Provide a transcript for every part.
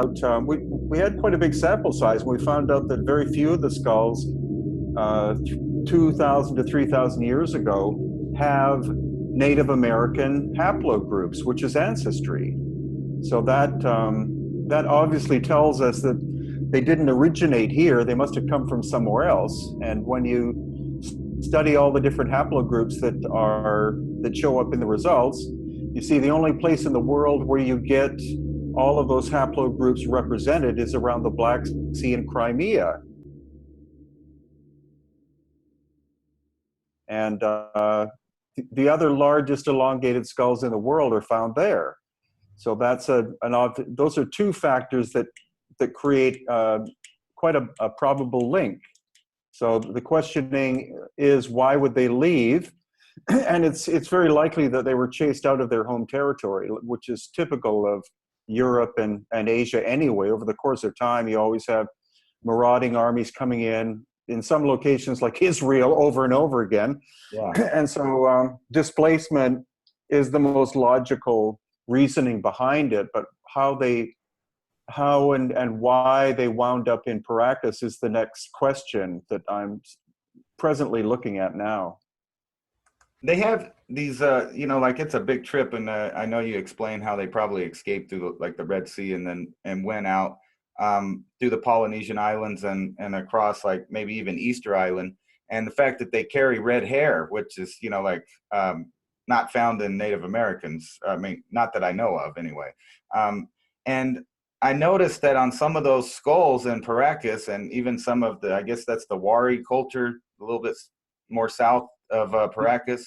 We had quite a big sample size. And we found out that very few of the skulls, 2,000 to 3,000 years ago, have Native American haplogroups, which is ancestry. So that obviously tells us that they didn't originate here. They must have come from somewhere else. And when you study all the different haplogroups that show up in the results, you see the only place in the world where you get all of those haplogroups represented is around the Black Sea and Crimea. And the other largest elongated skulls in the world are found there. So that's those are two factors that create quite a probable link. So the questioning is, why would they leave? And it's very likely that they were chased out of their home territory, which is typical of Europe and Asia anyway. Over the course of time, you always have marauding armies coming in some locations like Israel over and over again. Yeah. And so displacement is the most logical reasoning behind it, but how and why they wound up in Paracas is the next question that I'm presently looking at now. They have these, like it's a big trip, and I know you explained how they probably escaped through the Red Sea and went out through the Polynesian islands and across maybe even Easter Island, and the fact that they carry red hair, which is not found in Native Americans. I mean, not that I know of anyway. And I noticed that on some of those skulls in Paracas, and even some of I guess that's the Wari culture, a little bit more south of Paracas,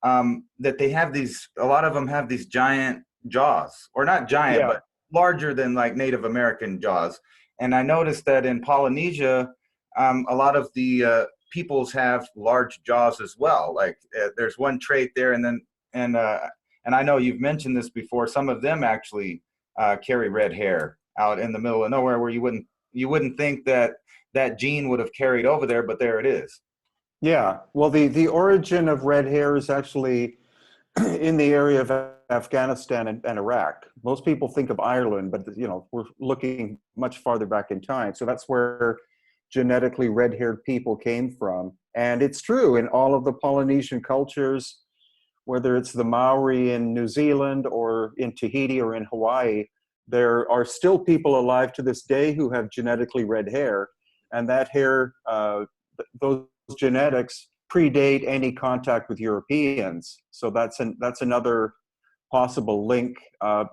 that they have a lot of them have these giant jaws, or not giant, but larger than Native American jaws. And I noticed that in Polynesia, a lot of the peoples have large jaws as well. There's one trait there, and I know you've mentioned this before. Some of them actually carry red hair out in the middle of nowhere, where you wouldn't think that gene would have carried over there, but there it is. Yeah, well, the origin of red hair is actually in the area of Afghanistan and Iraq. Most people think of Ireland, but we're looking much farther back in time. So that's where genetically red-haired people came from. And it's true in all of the Polynesian cultures, whether it's the Maori in New Zealand or in Tahiti or in Hawaii, there are still people alive to this day who have genetically red hair. And that hair, those genetics predate any contact with Europeans. So that's another possible link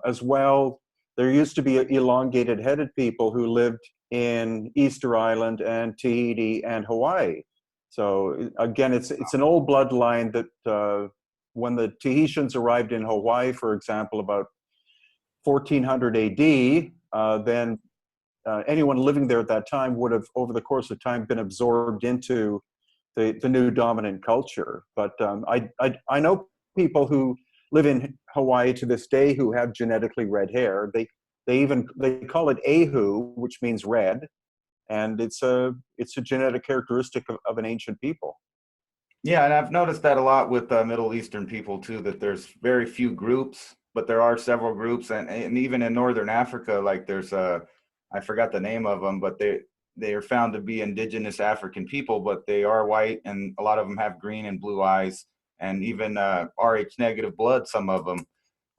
as well. There used to be elongated headed people who lived in Easter Island and Tahiti and Hawaii. So again, it's an old bloodline that when the Tahitians arrived in Hawaii, for example, about 1400 AD, then anyone living there at that time would have, over the course of time, been absorbed into the new dominant culture. But I know people who live in Hawaii to this day who have genetically red hair. They call it ahu, which means red, and it's a genetic characteristic of an ancient people. Yeah, and I've noticed that a lot with Middle Eastern people too, that there's very few groups, but there are several groups, and even in Northern Africa, there's I forgot the name of them, but they are found to be indigenous African people, but they are white, and a lot of them have green and blue eyes, and even Rh negative blood. Some of them,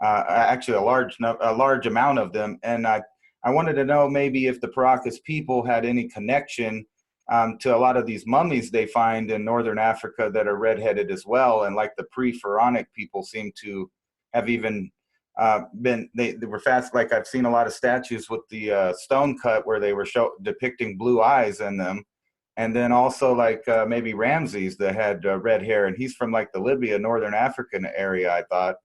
actually a large amount of them. And I wanted to know maybe if the Paracas people had any connection to a lot of these mummies they find in Northern Africa that are redheaded as well, and the pre-Pharaonic people seem to have even they were fast. I've seen a lot of statues with the stone cut where they were depicting blue eyes in them, and then also maybe Ramses that had red hair, and he's from the Libya, Northern African area. I thought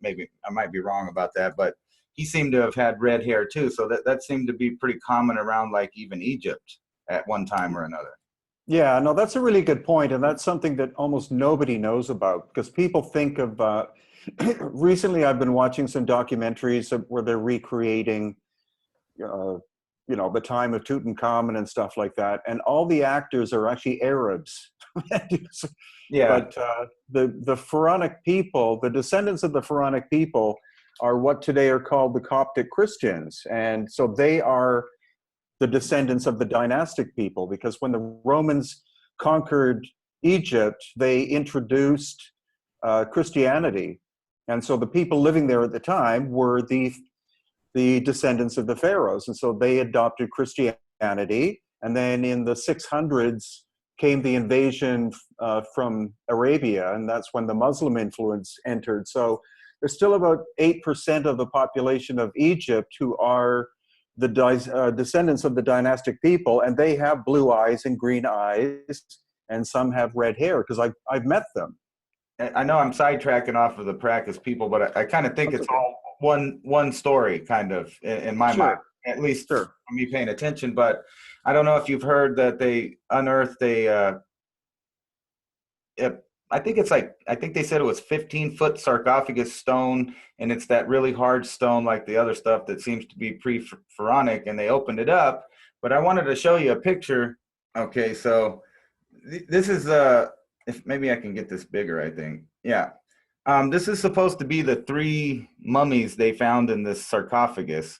maybe I might be wrong about that, but he seemed to have had red hair too. So that seemed to be pretty common around even Egypt at one time or another. Yeah, no, that's a really good point, and that's something that almost nobody knows about, because people think of recently I've been watching some documentaries where they're recreating the time of Tutankhamun and stuff like that, and all the actors are actually Arabs. Yeah. But the Pharaonic people, the descendants of the Pharaonic people, are what today are called the Coptic Christians. And so they are the descendants of the dynastic people, because when the Romans conquered Egypt, they introduced Christianity. And so the people living there at the time were the descendants of the pharaohs. And so they adopted Christianity. And then in the 600s came the invasion from Arabia, and that's when the Muslim influence entered. So there's still about 8% of the population of Egypt who are the descendants of the dynastic people, and they have blue eyes and green eyes, and some have red hair, because I've met them. I know I'm sidetracking off of the practice people, but I kind of think That's it's okay. all one story, kind of in my mind, at least Sure. for me paying attention. But I don't know if you've heard that they unearthed I think they said it was 15-foot sarcophagus stone, and it's that really hard stone like the other stuff that seems to be pre-pharaonic, and they opened it up. But I wanted to show you a picture. Okay, so this is if maybe I can get this bigger, I think. Yeah. This is supposed to be the 3 mummies they found in this sarcophagus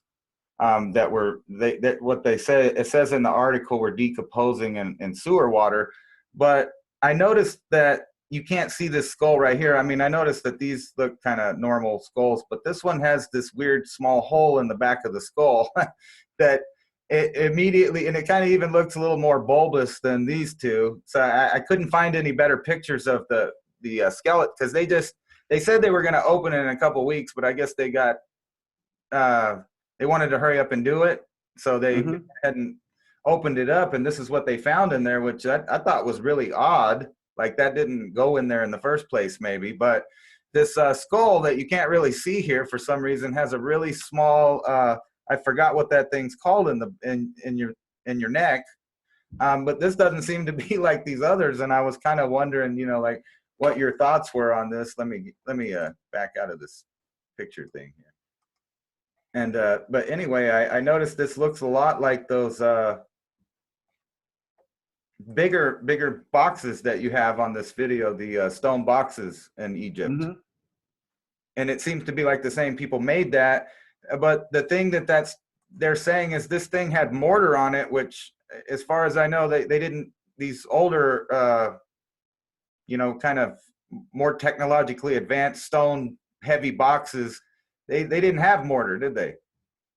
that what they say, it says in the article, were decomposing in sewer water. But I noticed that you can't see this skull right here. I mean, I noticed that these look kind of normal skulls, but this one has this weird small hole in the back of the skull that it immediately, and it kind of even looks a little more bulbous than these two. So I couldn't find any better pictures of the skeleton, because they said they were going to open it in a couple weeks, but I guess they got they wanted to hurry up and do it, so they hadn't opened it up, and this is what they found in there, which I thought was really odd. Like, that didn't go in there in the first place, maybe. But this skull that you can't really see here for some reason has a really small I forgot what that thing's called in your neck. But this doesn't seem to be like these others, and I was kind of wondering, like, what your thoughts were on this. Let me back out of this picture thing here. And but anyway, I noticed this looks a lot like those bigger boxes that you have on this video, the stone boxes in Egypt. And it seems to be like the same people made that. But the thing they're saying is this thing had mortar on it, which, as far as I know, they didn't, these older, kind of more technologically advanced stone heavy boxes, they didn't have mortar, did they?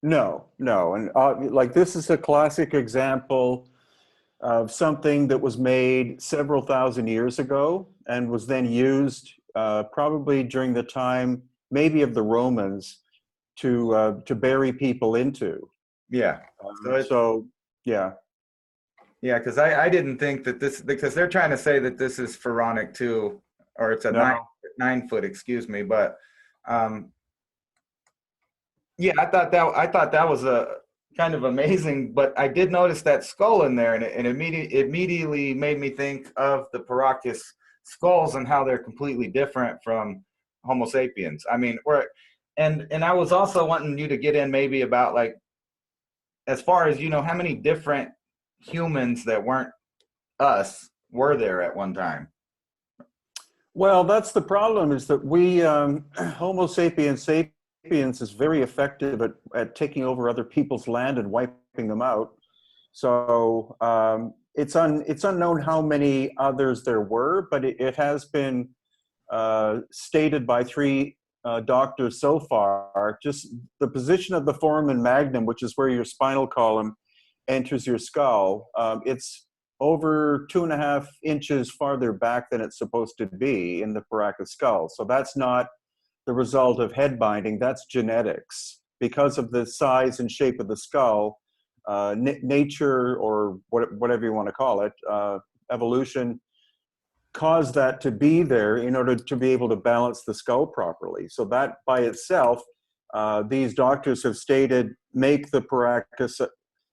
No. And like, this is a classic example of something that was made several thousand years ago and was then used probably during the time maybe of the Romans to bury people into. Yeah. Yeah. Yeah, because I didn't think that this, because they're trying to say that this is pharaonic too, or it's a No. 9 foot, excuse me. But yeah, I thought that was a kind of amazing. But I did notice that skull in there, and it immediately made me think of the Paracas skulls and how they're completely different from Homo sapiens. I mean, and I was also wanting you to get in maybe about, like, as far as how many different humans that weren't us were there at one time. Well, that's the problem, is that we Homo sapiens is very effective at taking over other people's land and wiping them out. So it's unknown how many others there were, but it has been stated by 3 doctors so far. Just the position of the foramen magnum, which is where your spinal column enters your skull, it's over 2.5 inches farther back than it's supposed to be in the Paracas skull. So that's not the result of head binding, that's genetics. Because of the size and shape of the skull, nature, or whatever you want to call it, evolution, caused that to be there in order to be able to balance the skull properly. So that by itself, these doctors have stated, make the Paracas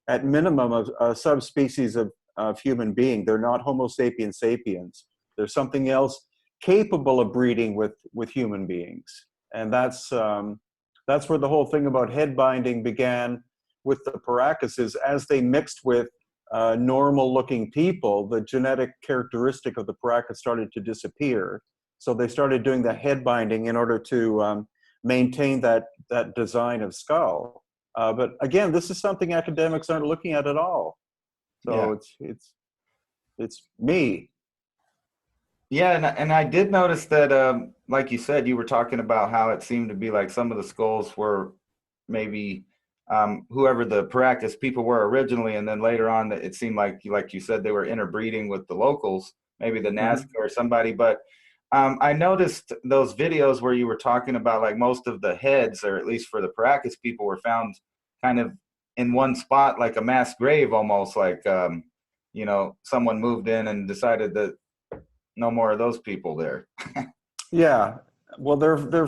at minimum a subspecies of human being. They're not Homo sapiens sapiens. There's something else capable of breeding with human beings. And that's where the whole thing about head binding began with the Paracas, is as they mixed with normal looking people, the genetic characteristic of the Paracas started to disappear. So they started doing the head binding in order to maintain that design of skull. But again, this is something academics aren't looking at all. Yeah. So it's me. Yeah, and I did notice that, like you said, you were talking about how it seemed to be like some of the skulls were maybe whoever the Paracas people were originally, and then later on, it seemed like you said, they were interbreeding with the locals, maybe the Mm-hmm. Nazca or somebody. But I noticed those videos where you were talking about like most of the heads, or at least for the Paracas people, were found kind of in one spot, like a mass grave, almost like someone moved in and decided that no more of those people there. Yeah. Well, there are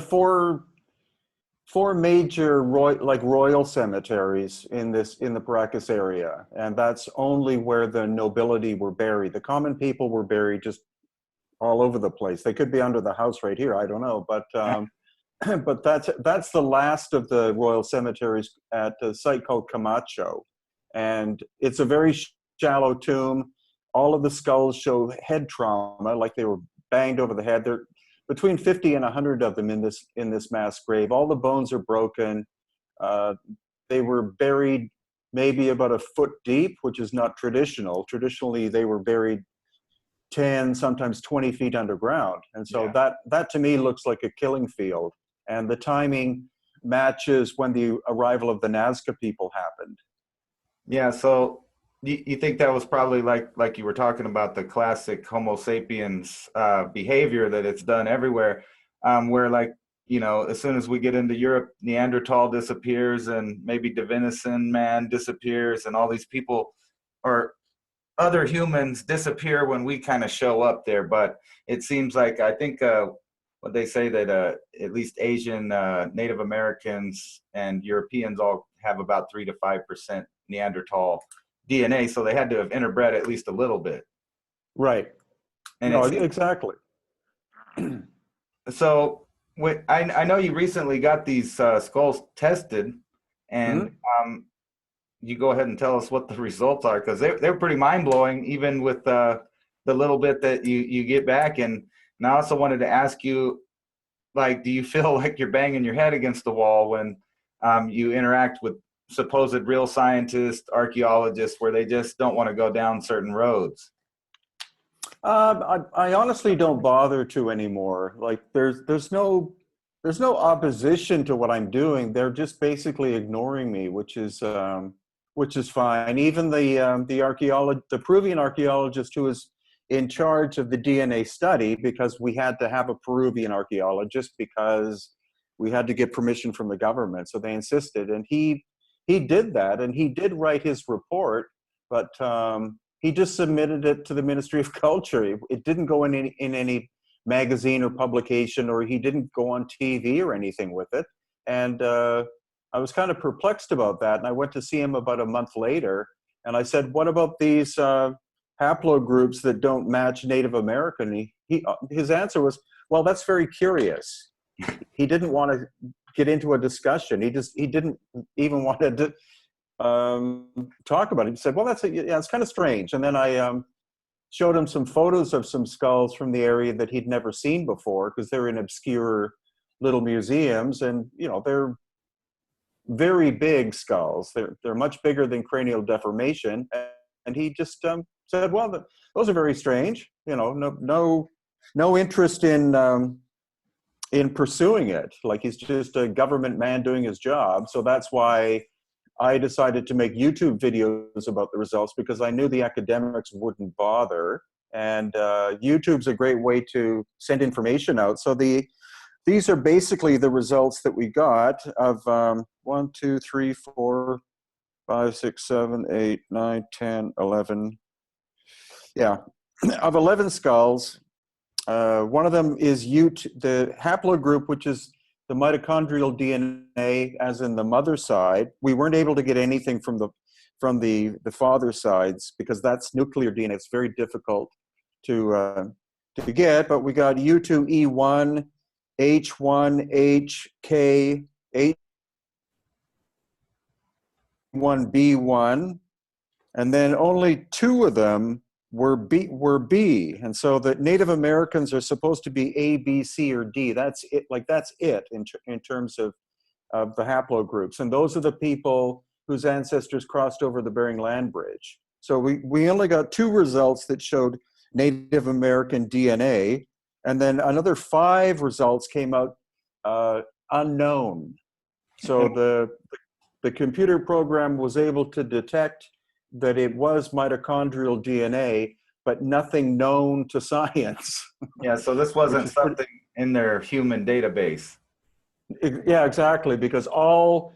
four major royal cemeteries in the Paracas area, and that's only where the nobility were buried. The common people were buried just all over the place. They could be under the house right here. I don't know, but but that's the last of the royal cemeteries at a site called Camacho, and it's a very shallow tomb. All of the skulls show head trauma, like they were banged over the head. There between 50 and 100 of them in this mass grave. All the bones are broken. They were buried maybe about a foot deep, which is not traditional. Traditionally, they were buried 10, sometimes 20 feet underground. And so that to me looks like a killing field. And the timing matches when the arrival of the Nazca people happened. Yeah, so you think that was probably like you were talking about the classic Homo sapiens behavior, that it's done everywhere, where like, as soon as we get into Europe, Neanderthal disappears and maybe Devenison man disappears, and all these people or other humans disappear when we kind of show up there. But it seems like, I think what they say, that at least Asian, Native Americans and Europeans all have about 3 to 5% Neanderthal DNA, so they had to have interbred at least a little bit. Right. And No, exactly. So I know you recently got these skulls tested, and you go ahead and tell us what the results are, because they're pretty mind-blowing, even with the little bit that you get back. And I also wanted to ask you, like, do you feel like you're banging your head against the wall when you interact with supposed real scientists, archaeologists, where they just don't want to go down certain roads? I honestly don't bother to anymore. Like there's no opposition to what I'm doing. They're just basically ignoring me, which is fine. Even the Peruvian archaeologist who was in charge of the DNA study, because we had to have a Peruvian archaeologist because we had to get permission from the government, so they insisted, and he did that, and he did write his report, but he just submitted it to the Ministry of Culture. It didn't go in any magazine or publication, or he didn't go on TV or anything with it. And I was kind of perplexed about that. And I went to see him about a month later, and I said, "What about these haplogroups that don't match Native American?" His answer was, "Well, that's very curious." He didn't want to get into a discussion. He didn't even want to talk about it. He said, "Well, it's kind of strange." And then I showed him some photos of some skulls from the area that he'd never seen before, because they're in obscure little museums, and they're very big skulls. They're much bigger than cranial deformation. And he just said, "Well, those are very strange. No interest in pursuing it. Like, he's just a government man doing his job." So that's why I decided to make YouTube videos about the results, because I knew the academics wouldn't bother. And YouTube's a great way to send information out. So these are basically the results that we got of 1, 2, 3, 4, 5, 6, 7, 8, 9, 10, 11. Yeah, of 11 skulls. One of them is the haplogroup, which is the mitochondrial DNA, as in the mother's side. We weren't able to get anything from the father's sides, because that's nuclear DNA. It's very difficult to get. But we got U2E1, H1, HK, H1B1, and then only 2 of them were B, and so the Native Americans are supposed to be A, B, C, or D. That's it. Like that's it in terms of the haplogroups, and those are the people whose ancestors crossed over the Bering Land Bridge. So we only got 2 results that showed Native American DNA, and then another 5 results came out unknown. So the computer program was able to detect that it was mitochondrial DNA, but nothing known to science. Yeah, so this wasn't something in their human database. Yeah, exactly, because all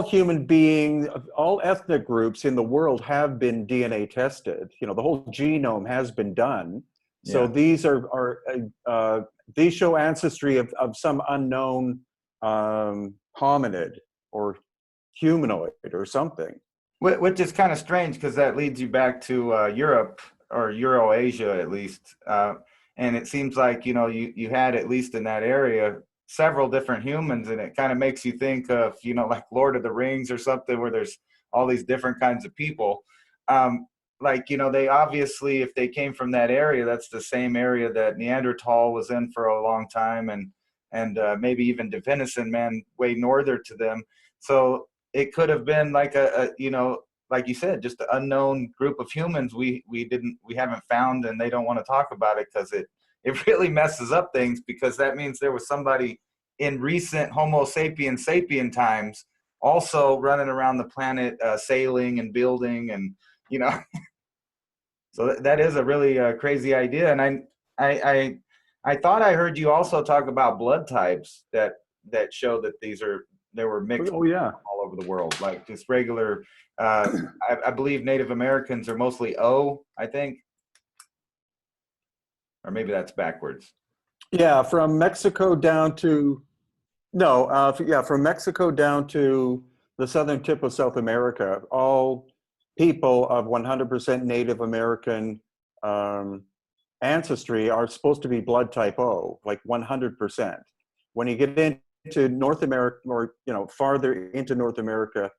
human beings, all ethnic groups in the world have been DNA tested. You know, the whole genome has been done. So Yeah. these show ancestry of some unknown hominid or humanoid or something. Which is kind of strange because that leads you back to Europe or Eurasia at least. And it seems like, you know, you had at least in that area several different humans, and it kind of makes you think of, you know, like Lord of the Rings or something where there's all these different kinds of people. Like, you know, they obviously, if they came from that area, that's the same area that Neanderthal was in for a long time, and maybe even the Venison man way northern to them. So it could have been like a you know, like you said, just an unknown group of humans we haven't found, and they don't want to talk about it because it really messes up things, because that means there was somebody in recent Homo sapien times also running around the planet, sailing and building, and you know. So that is a really crazy idea. And I thought I heard you also talk about blood types that show that there were mixed Oh yeah, all over the world, like just regular. I believe Native Americans are mostly O, I think, or maybe that's backwards. yeah. From Mexico down to from Mexico down to the southern tip of South America, all people of 100% Native American ancestry are supposed to be blood type O, like 100%. When you get into North America, or you know, farther into North America,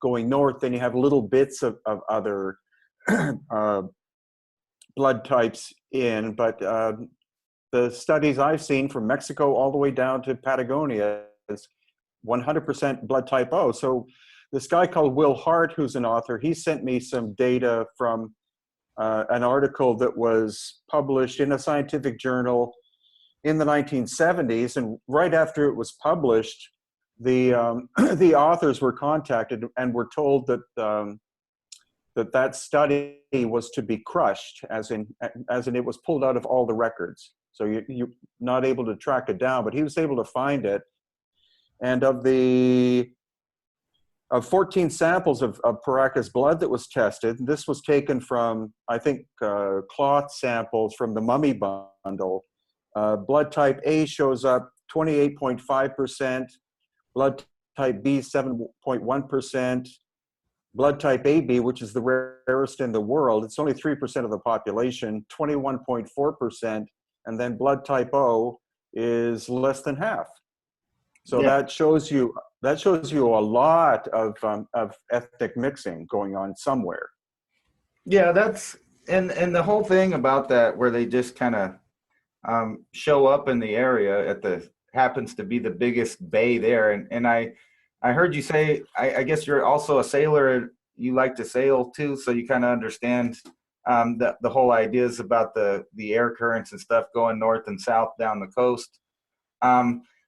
going north, then you have little bits of other blood types in, but the studies I've seen from Mexico all the way down to Patagonia is 100% blood type O. So this guy called Will Hart, who's an author, he sent me some data from an article that was published in a scientific journal in the 1970s. And right after it was published, the the authors were contacted and were told that that study was to be crushed, as in it was pulled out of all the records. So you're not able to track it down, but he was able to find it. And of 14 samples of Paracas blood that was tested, this was taken from, I think, cloth samples from the mummy bundle. Blood type A shows up 28.5%, blood type B 7.1%, blood type AB, which is the rarest in the world, it's only 3% of the population, 21.4%, and then blood type O is less than half. So Yeah. that shows you a lot of ethnic mixing going on somewhere. Yeah, that's and the whole thing about that, where they just kind of show up in the area at the happens to be the biggest bay there, and I heard you say, I guess you're also a sailor. You like to sail too, so you kind of understand the whole ideas about the air currents and stuff going north and south down the coast.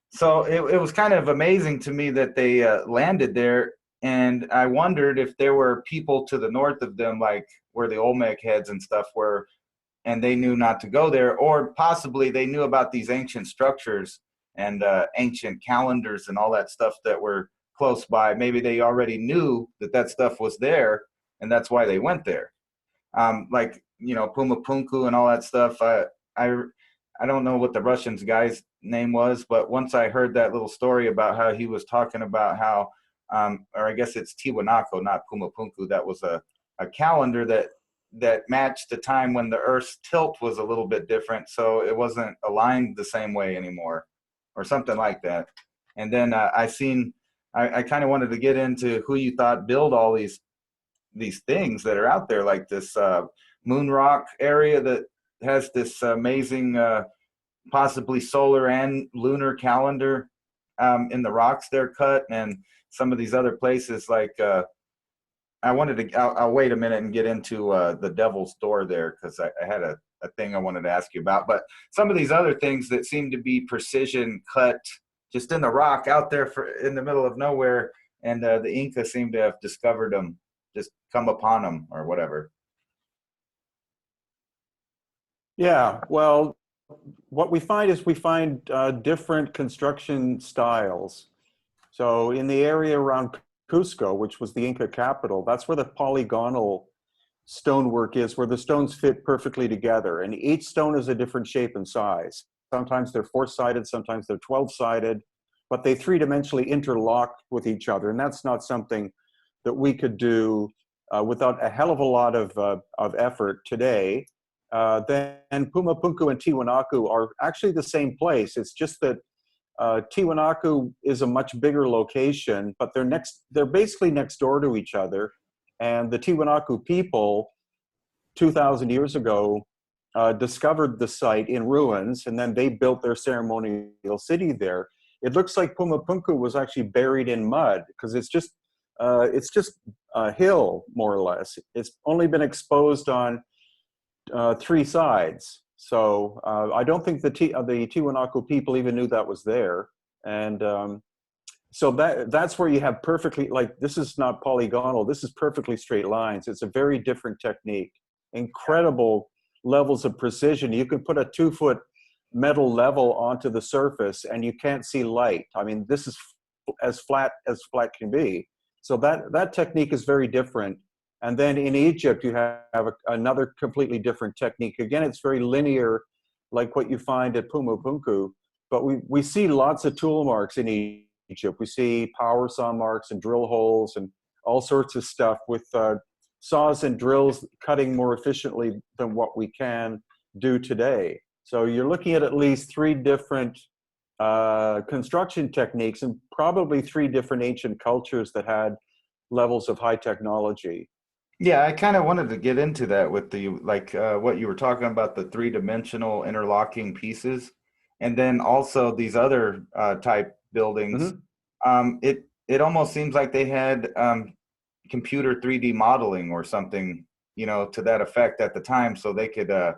So it was kind of amazing to me that they landed there, and I wondered if there were people to the north of them, like where the Olmec heads and stuff were, and they knew not to go there, or possibly they knew about these ancient structures and ancient calendars and all that stuff that were close by. Maybe they already knew that stuff was there, and that's why they went there. Like, you know, Pumapunku and all that stuff. I don't know what the Russian's guy's name was, but once I heard that little story about how he was talking about how, or I guess it's Tiwanaku, not Pumapunku, that was a calendar that matched the time when the Earth's tilt was a little bit different, so it wasn't aligned the same way anymore, or something like that. And then I kind of wanted to get into who you thought built all these things that are out there, like this moon rock area that has this amazing, possibly solar and lunar calendar in the rocks they're cut, and some of these other places like I'll wait a minute and get into the Devil's Door there, because I had a thing I wanted to ask you about. But some of these other things that seem to be precision cut just in the rock out there in the middle of nowhere, and the Inca seem to have discovered them, just come upon them or whatever. Yeah, well, what we find is we find different construction styles. So in the area around Cusco, which was the Inca capital, that's where the polygonal stonework is, where the stones fit perfectly together. And each stone is a different shape and size. Sometimes they're 4-sided, sometimes they're 12-sided, but they 3-dimensionally interlock with each other. And that's not something that we could do without a hell of a lot of effort today. Then Pumapunku and Tiwanaku are actually the same place. It's just that Tiwanaku is a much bigger location, but they're basically next door to each other. And the Tiwanaku people, 2,000 years ago, discovered the site in ruins, and then they built their ceremonial city there. It looks like Pumapunku was actually buried in mud, because it's just a hill, more or less. It's only been exposed on 3 sides. So I don't think the Tiwanaku people even knew that was there. And so that's where you have perfectly, like, this is not polygonal, this is perfectly straight lines. It's a very different technique. Incredible levels of precision. You can put a 2-foot metal level onto the surface and you can't see light. I mean, this is as flat can be. So that technique is very different. And then in Egypt, you have another completely different technique. Again, it's very linear, like what you find at Pumapunku, but we see lots of tool marks in Egypt. We see power saw marks and drill holes and all sorts of stuff with saws and drills cutting more efficiently than what we can do today. So you're looking at least 3 different construction techniques, and probably 3 different ancient cultures that had levels of high technology. Yeah, I kind of wanted to get into that with the what you were talking about, the 3-dimensional interlocking pieces, and then also these other type buildings. Mm-hmm. It almost seems like they had computer 3D modeling or something, to that effect at the time, so they could run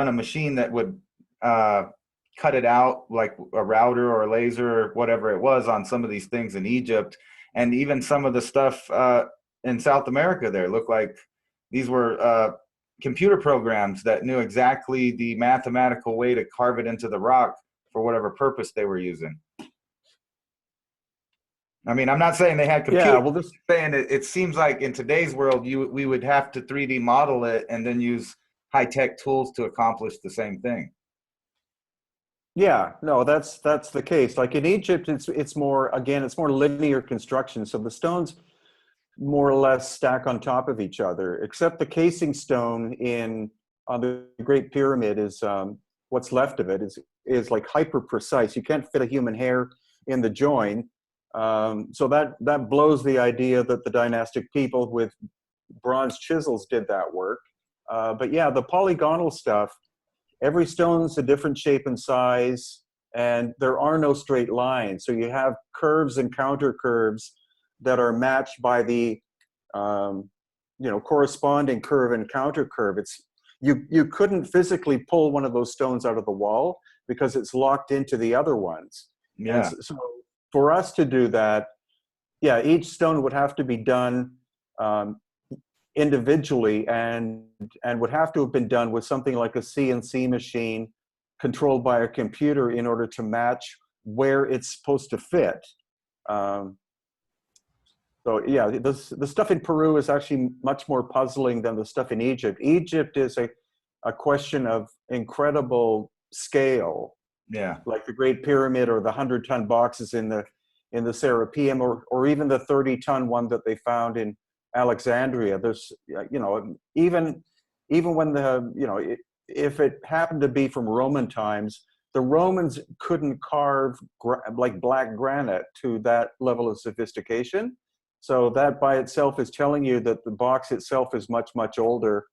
a machine that would cut it out like a router or a laser or whatever it was on some of these things in Egypt, and even some of the stuff in South America there looked like these were computer programs that knew exactly the mathematical way to carve it into the rock for whatever purpose they were using. I mean, I'm not saying they had computers. Yeah, well, I'm saying it seems like in today's world, we would have to 3D model it and then use high-tech tools to accomplish the same thing. yeah, no, that's the case. Like in Egypt, it's more linear construction. So the stones more or less stack on top of each other, except the casing stone on the Great Pyramid is what's left of it is like hyper precise. You can't fit a human hair in the join. So that blows the idea that the dynastic people with bronze chisels did that work. But yeah, the polygonal stuff, every stone's a different shape and size, and there are no straight lines. So you have curves and counter curves that are matched by the corresponding curve and counter curve. You couldn't physically pull one of those stones out of the wall because it's locked into the other ones. Yeah. And so for us to do that, yeah, each stone would have to be done individually and would have to have been done with something like a CNC machine controlled by a computer in order to match where it's supposed to fit. So yeah, the stuff in Peru is actually much more puzzling than the stuff in Egypt. Egypt is a question of incredible scale. Yeah. Like the Great Pyramid or the 100-ton boxes in the Serapeum, or even the 30-ton one that they found in Alexandria. There's, even when if it happened to be from Roman times, the Romans couldn't carve like black granite to that level of sophistication. So that by itself is telling you that the box itself is much, much older,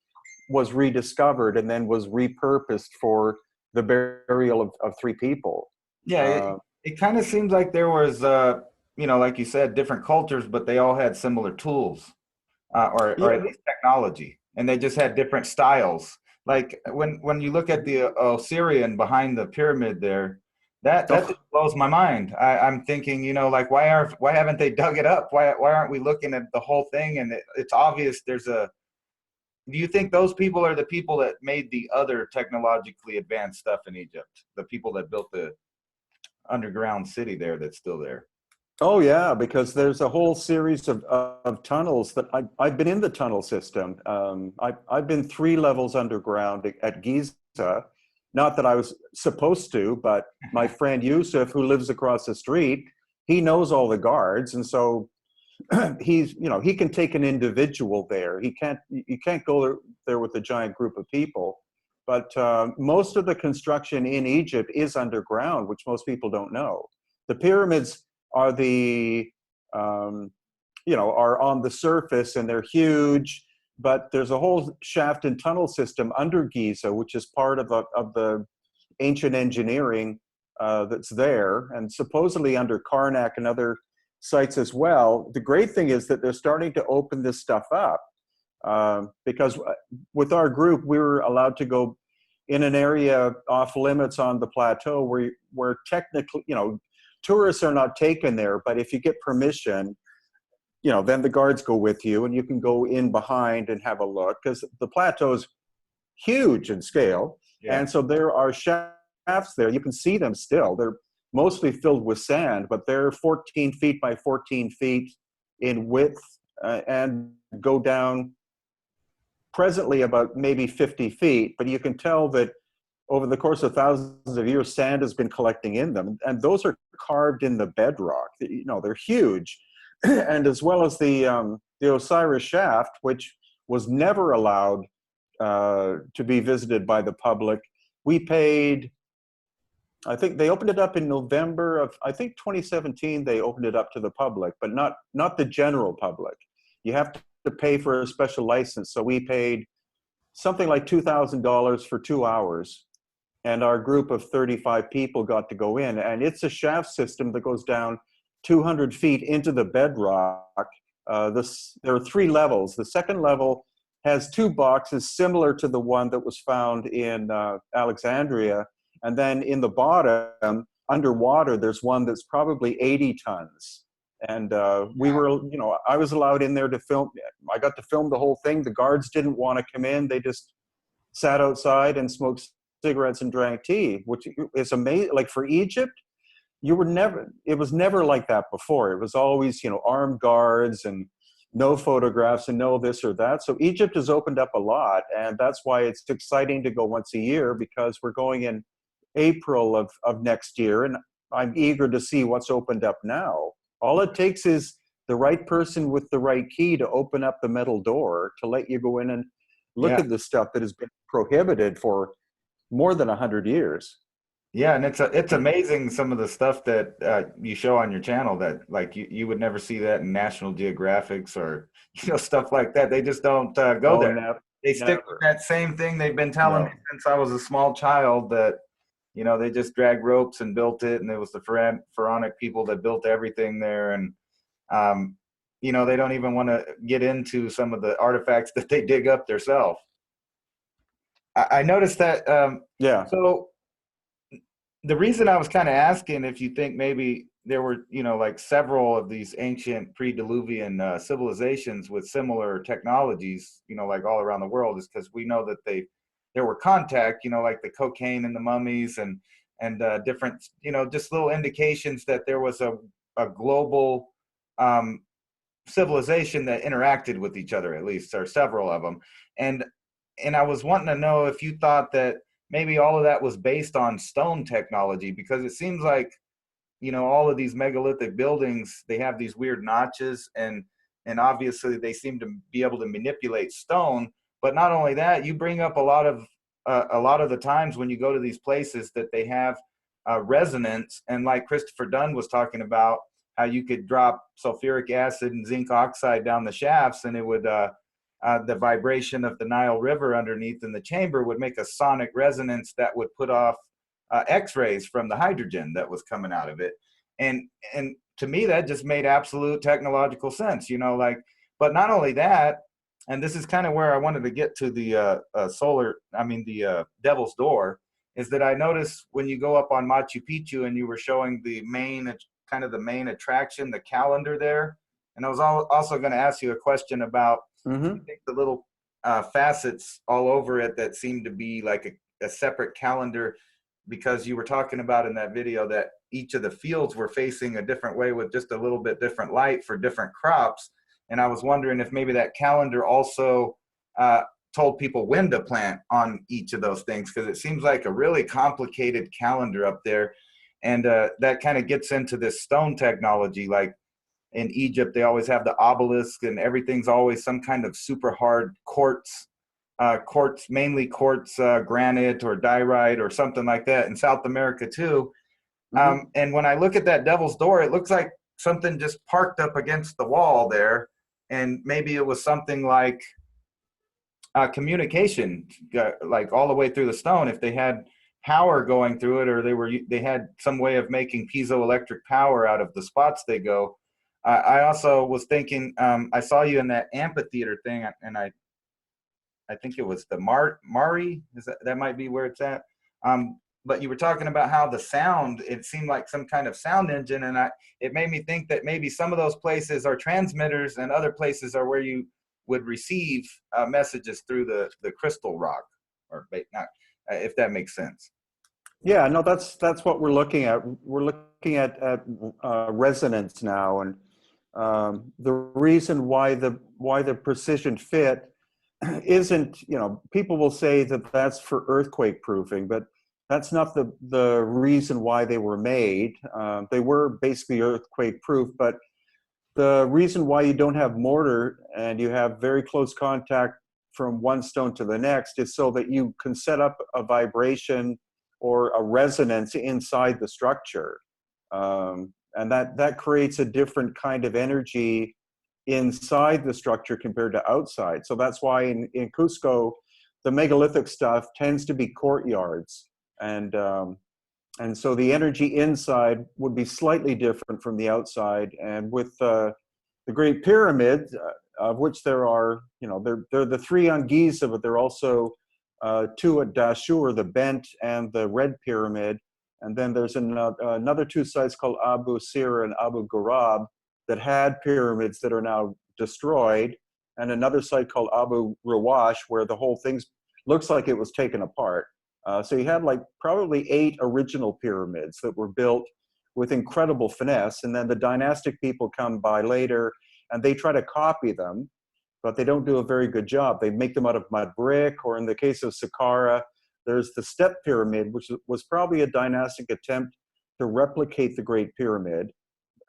was rediscovered, and then was repurposed for the burial of three people. Yeah, Uh, it kind of seems like there was, like you said, different cultures, but they all had similar tools, or at yeah, least technology, and they just had different styles. Like when you look at the Osirian behind the pyramid there, that oh, just blows my mind. I'm thinking, like why haven't they dug it up? Why aren't we looking at the whole thing? And it's obvious there's a. Do you think those people are the people that made the other technologically advanced stuff in Egypt? The people that built the underground city there that's still there? oh yeah, because there's a whole series of tunnels that I've been in the tunnel system. I've been 3 levels underground at Giza. Not that I was supposed to, but my friend Yusuf, who lives across the street, he knows all the guards, and so he can take an individual there. You can't go there with a giant group of people. But most of the construction in Egypt is underground, which most people don't know. The pyramids are are on the surface, and they're huge, but there's a whole shaft and tunnel system under Giza, which is part of the ancient engineering that's there, and supposedly under Karnak and other sites as well. The great thing is that they're starting to open this stuff up, because with our group, we were allowed to go in an area off limits on the plateau where technically, tourists are not taken there, but if you get permission, then the guards go with you, and you can go in behind and have a look, because the plateau is huge in scale. Yeah. And so there are shafts there. You can see them still. They're mostly filled with sand, but they're 14 feet by 14 feet in width, and go down presently about maybe 50 feet. But you can tell that over the course of thousands of years, sand has been collecting in them. And those are carved in the bedrock. They're huge. And as well as the Osiris shaft, which was never allowed to be visited by the public. We paid, I think they opened it up in November of, I think 2017, they opened it up to the public, but not the general public. You have to pay for a special license. So we paid something like $2,000 for 2 hours. And our group of 35 people got to go in. And it's a shaft system that goes down 200 feet into the bedrock. There are 3 levels. The second level has 2 boxes similar to the one that was found in Alexandria. And then in the bottom, underwater, there's one that's probably 80 tons. And we were, I was allowed in there to film. I got to film the whole thing. The guards didn't want to come in. They just sat outside and smoked cigarettes and drank tea, which is amazing. Like for Egypt, it was never like that before. It was always, armed guards and no photographs and no this or that. So Egypt has opened up a lot, and that's why it's exciting to go once a year, because we're going in April of next year, and I'm eager to see what's opened up now. All it takes is the right person with the right key to open up the metal door to let you go in and look Yeah. at the stuff that has been prohibited for more than 100 years. Yeah, and it's amazing some of the stuff that you show on your channel that like you would never see that in National Geographics or stuff like that. They just don't go Oh, there. They stick with never. that same thing they've been telling me No. since I was a small child, that they just dragged ropes and built it, and it was the pharaonic people that built everything there. And they don't even want to get into some of the artifacts that they dig up themselves. I noticed that. Yeah. So the reason I was kind of asking if you think maybe there were, like several of these ancient pre-Diluvian civilizations with similar technologies, like all around the world, is because we know that there were contact, like the cocaine and the mummies and different, just little indications that there was a global civilization that interacted with each other, at least, or several of them. And I was wanting to know if you thought that maybe all of that was based on stone technology, because it seems like, all of these megalithic buildings, they have these weird notches, and obviously they seem to be able to manipulate stone. But not only that, you bring up a lot of the times when you go to these places that they have resonance, and like Christopher Dunn was talking about, how you could drop sulfuric acid and zinc oxide down the shafts, and it would the vibration of the Nile River underneath in the chamber would make a sonic resonance that would put off X-rays from the hydrogen that was coming out of it. And to me, that just made absolute technological sense, you know, like, but not only that, and this is kind of where I wanted to get to the Devil's Door, is that I noticed when you go up on Machu Picchu and you were showing the main attraction, the calendar there. And I was also going to ask you a question about I think the little facets all over it that seem to be like a separate calendar, because you were talking about in that video that each of the fields were facing a different way with just a little bit different light for different crops. And I was wondering if maybe that calendar also told people when to plant on each of those things, because it seems like a really complicated calendar up there. And that kind of gets into this stone technology. Like in Egypt, they always have the obelisk, and everything's always some kind of super hard quartz, mainly quartz, granite or diorite or something like that. In South America too. And when I look at that Devil's Door, it looks like something just parked up against the wall there. And maybe it was something like communication, like all the way through the stone. If they had power going through it, or they had some way of making piezoelectric power out of the spots they go. I also was thinking, I saw you in that amphitheater thing, and I think it was the Mari. That might be where it's at. But you were talking about how the sound, it seemed like some kind of sound engine, and it made me think that maybe some of those places are transmitters and other places are where you would receive messages through the crystal rock, or not, if that makes sense. Yeah, no, that's what we're looking at. We're looking at resonance now, and the reason why the precision fit isn't, you know, people will say that that's for earthquake proofing, but that's not the reason why they were made. They were basically earthquake proof, but the reason why you don't have mortar and you have very close contact from one stone to the next is so that you can set up a vibration or a resonance inside the structure. And that creates a different kind of energy inside the structure compared to outside. So that's why in Cusco, the megalithic stuff tends to be courtyards. And so the energy inside would be slightly different from the outside. And with the Great Pyramid, of which there are, you know, they're the three on Giza, but there are also two at Dashur, the Bent and the Red Pyramid. And then there's another two sites called Abu Sir and Abu Ghurab that had pyramids that are now destroyed, and another site called Abu Rawash where the whole thing looks like it was taken apart. So you had like probably 8 original pyramids that were built with incredible finesse, and then the dynastic people come by later and they try to copy them, but they don't do a very good job. They make them out of mud brick, or in the case of Saqqara, there's the Step Pyramid, which was probably a dynastic attempt to replicate the Great Pyramid.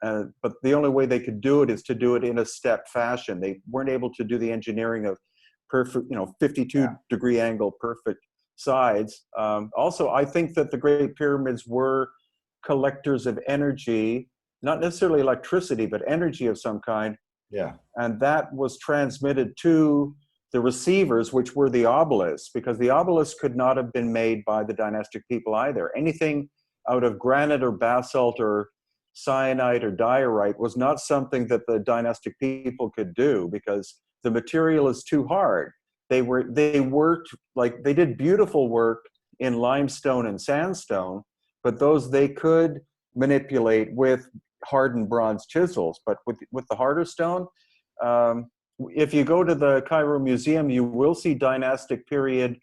But the only way they could do it is to do it in a step fashion. They weren't able to do the engineering of perfect, 52-degree angle, perfect sides. Also, I think that the Great Pyramids were collectors of energy, not necessarily electricity, but energy of some kind. Yeah. And that was transmitted to the receivers, which were the obelisks, because the obelisks could not have been made by the dynastic people either. Anything out of granite or basalt or cyanide or diorite was not something that the dynastic people could do, because the material is too hard. They worked, like, they did beautiful work in limestone and sandstone, but those they could manipulate with hardened bronze chisels. But with the harder stone, if you go to the Cairo Museum, you will see dynastic period,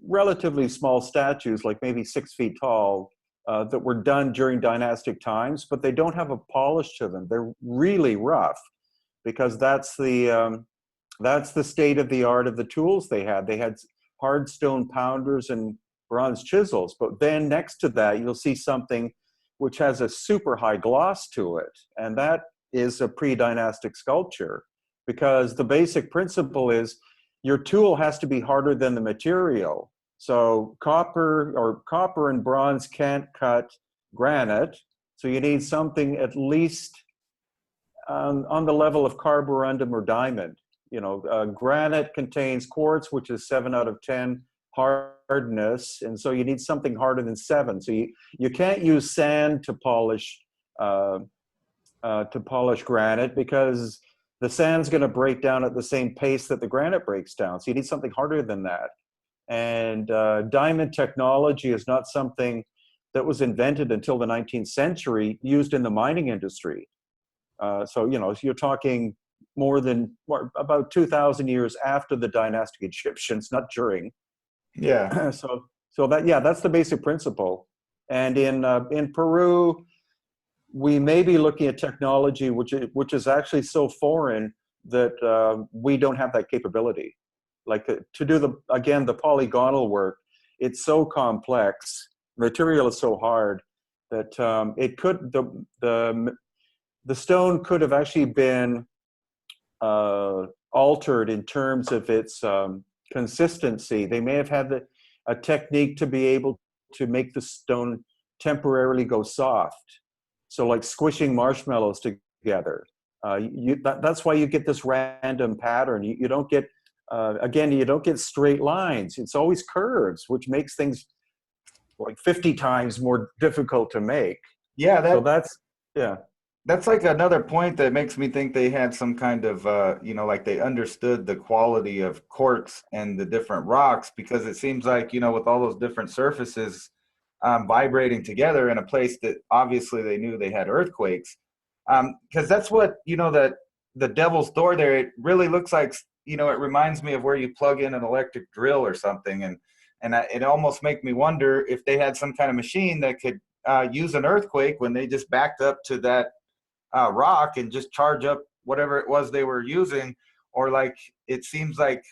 relatively small statues, like maybe 6 feet tall, that were done during dynastic times, but they don't have a polish to them. They're really rough, because that's the state of the art of the tools they had. They had hard stone pounders and bronze chisels, but then next to that, you'll see something which has a super high gloss to it, and that is a pre-dynastic sculpture, because the basic principle is your tool has to be harder than the material. So copper and bronze can't cut granite, So you need something at least on the level of carborundum or diamond. Granite contains quartz, which is 7 out of 10 hardness, and so you need something harder than 7. So you can't use sand to polish granite, because the sand's going to break down at the same pace that the granite breaks down. So you need something harder than that. And diamond technology is not something that was invented until the 19th century, used in the mining industry. So you're talking more than about 2,000 years after the dynastic Egyptians, not during. Yeah. So that's the basic principle. And in Peru, we may be looking at technology which is actually so foreign that we don't have that capability. Like to do the polygonal work, it's so complex. Material is so hard that the stone could have actually been altered in terms of its consistency. They may have had a technique to be able to make the stone temporarily go soft. So like squishing marshmallows together. That's why you get this random pattern. You don't get, you don't get straight lines. It's always curves, which makes things like 50 times more difficult to make. Yeah. That's like another point that makes me think they had some kind of, like they understood the quality of quartz and the different rocks, because it seems like, with all those different surfaces vibrating together in a place that obviously they knew they had earthquakes. Because that's what, that the Devil's Door there, it really looks like, it reminds me of where you plug in an electric drill or something. It almost makes me wonder if they had some kind of machine that could use an earthquake when they just backed up to that rock and just charge up whatever it was they were using. Or like, it seems like,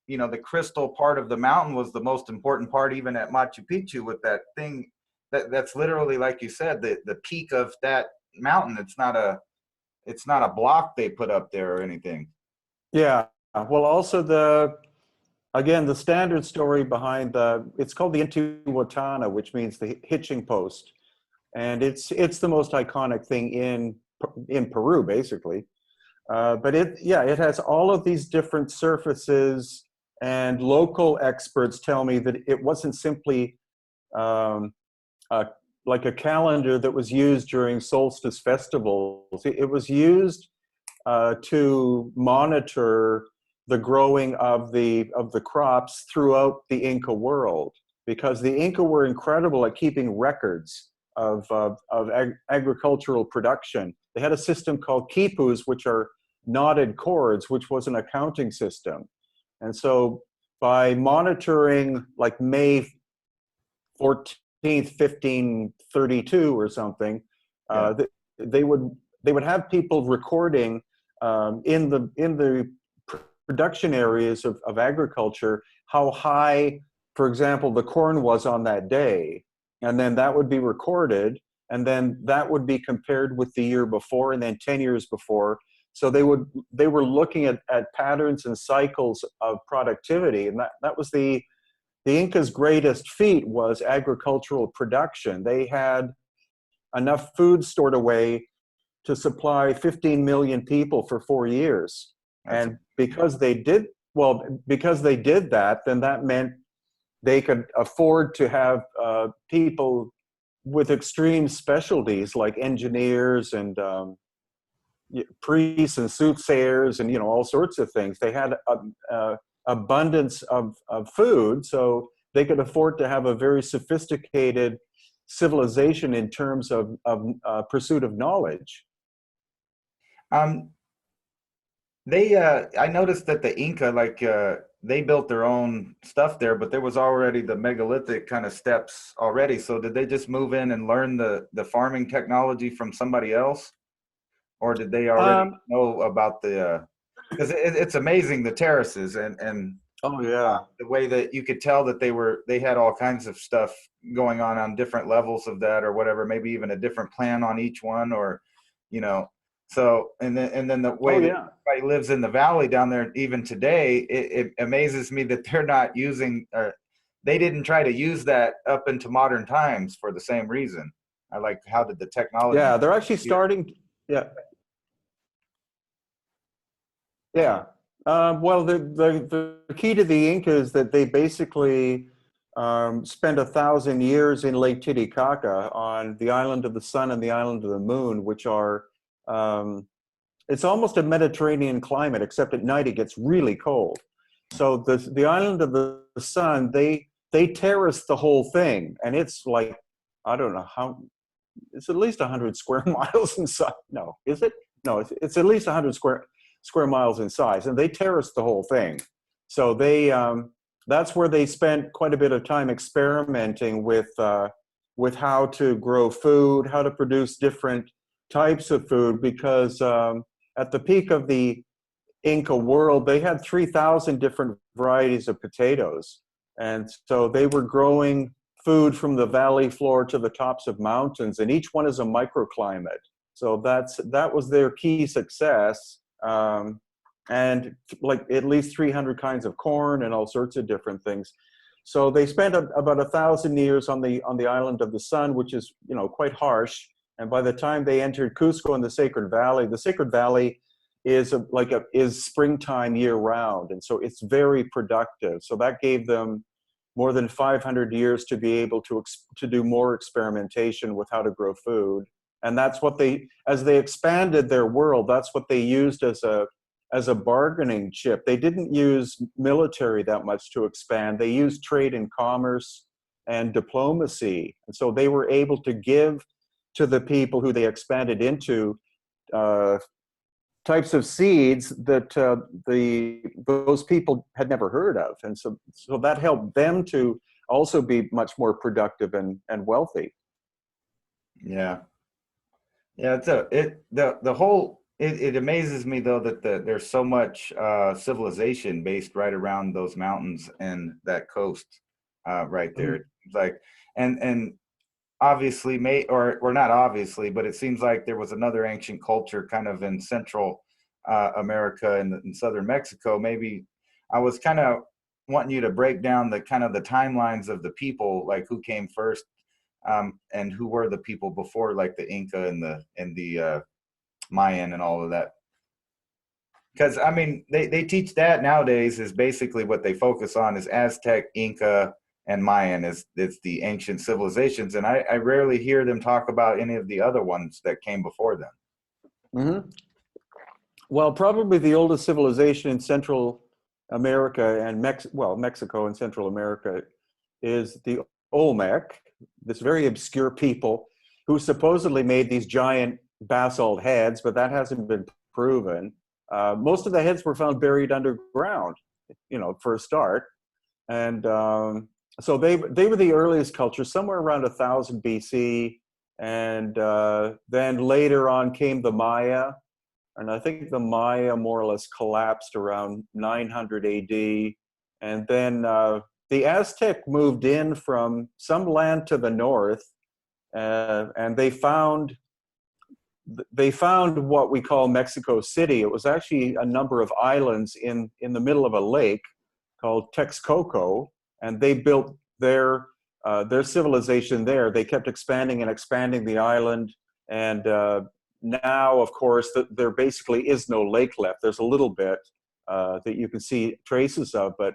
the crystal part of the mountain was the most important part, even at Machu Picchu, with that thing that's literally, like you said, the peak of that mountain. It's not a block they put up there or anything. Yeah. Well, also the standard story behind it's called the Intihuatana, which means the hitching post. And it's the most iconic thing in Peru, basically. But it has all of these different surfaces, and local experts tell me that it wasn't simply like a calendar that was used during solstice festivals. It was used to monitor the growing of the crops throughout the Inca world, because the Inca were incredible at keeping records of agricultural production. They had a system called quipus, which are knotted cords, which was an accounting system. And so by monitoring like May 14th, 1532 or something, they would have people recording in the production areas of agriculture how high, for example, the corn was on that day. And then that would be recorded, and then that would be compared with the year before, and then 10 years before. So they were looking at patterns and cycles of productivity, and that was the Inca's greatest feat, was agricultural production. They had enough food stored away to supply 15 million people for 4 years. And because they did that, then that meant they could afford to have people with extreme specialties like engineers and priests and soothsayers and all sorts of things. They had abundance of food, so they could afford to have a very sophisticated civilization in terms of pursuit of knowledge. I noticed that the Inca, they built their own stuff there, but there was already the megalithic kind of steps already. So did they just move in and learn the farming technology from somebody else? Or did they already know about because it's amazing, the terraces and oh yeah, the way that you could tell that they had all kinds of stuff going on different levels of that or whatever, maybe even a different plan on each one, or so and then the way that everybody lives in the valley down there even today, it amazes me that they're not using, they didn't try to use that up into modern times for the same reason. I like, how did the technology? Yeah, they're actually starting. Yeah, yeah. Well, the key to the Inca is that they basically spent 1,000 years in Lake Titicaca on the island of the sun and the island of the moon, which are um, it's almost a Mediterranean climate, except at night it gets really cold. So the island of the sun, they terrace the whole thing, and it's like, I don't know how, it's at least 100 square miles in size. No, is it? No, it's at least 100 square miles in size, and they terrace the whole thing. So that's where they spent quite a bit of time experimenting with how to grow food, how to produce different types of food, because at the peak of the Inca world, they had 3,000 different varieties of potatoes. And so they were growing food from the valley floor to the tops of mountains, and each one is a microclimate. So that was their key success. And like at least 300 kinds of corn and all sorts of different things. So they spent about 1,000 years on the island of the sun, which is, you know, quite harsh. And by the time they entered Cusco and the Sacred Valley is springtime year round, and so it's very productive. So that gave them more than 500 years to be able to do more experimentation with how to grow food. And that's what as they expanded their world, that's what they used as a bargaining chip. They didn't use military that much to expand. They used trade and commerce and diplomacy. And so they were able to give to the people who they expanded into types of seeds that those people had never heard of. And so that helped them to also be much more productive and wealthy. Yeah. Yeah, it amazes me though that there's so much civilization based right around those mountains and that coast right there. It's like, and obviously or not obviously, but it seems like there was another ancient culture kind of in Central America and in southern Mexico. Maybe I was kind of wanting you to break down the kind of the timelines of the people, like who came first, and who were the people before, like the Inca and the Mayan and all of that. Because I mean, they teach that nowadays is basically what they focus on is Aztec, Inca, and Mayan is the ancient civilizations, and I rarely hear them talk about any of the other ones that came before them. Mm-hmm. Well, probably the oldest civilization in Central America and Mexico and Central America is the Olmec, this very obscure people who supposedly made these giant basalt heads, but that hasn't been proven. Most of the heads were found buried underground, you know, for a start. And so they were the earliest culture, somewhere around 1000 BC. And then later on came the Maya. And I think the Maya more or less collapsed around 900 AD. And then the Aztec moved in from some land to the north, and they found what we call Mexico City. It was actually a number of islands in the middle of a lake called Texcoco, and they built their civilization there. They kept expanding and expanding the island, and now, of course, there basically is no lake left. There's a little bit that you can see traces of, but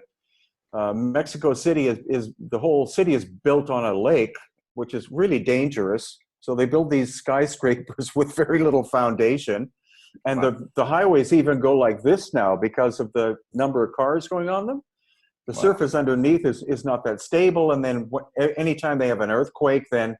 Mexico City is the whole city is built on a lake, which is really dangerous. So they build these skyscrapers with very little foundation, and the highways even go like this now because of the number of cars going on them. The surface underneath is not that stable, and then anytime they have an earthquake, then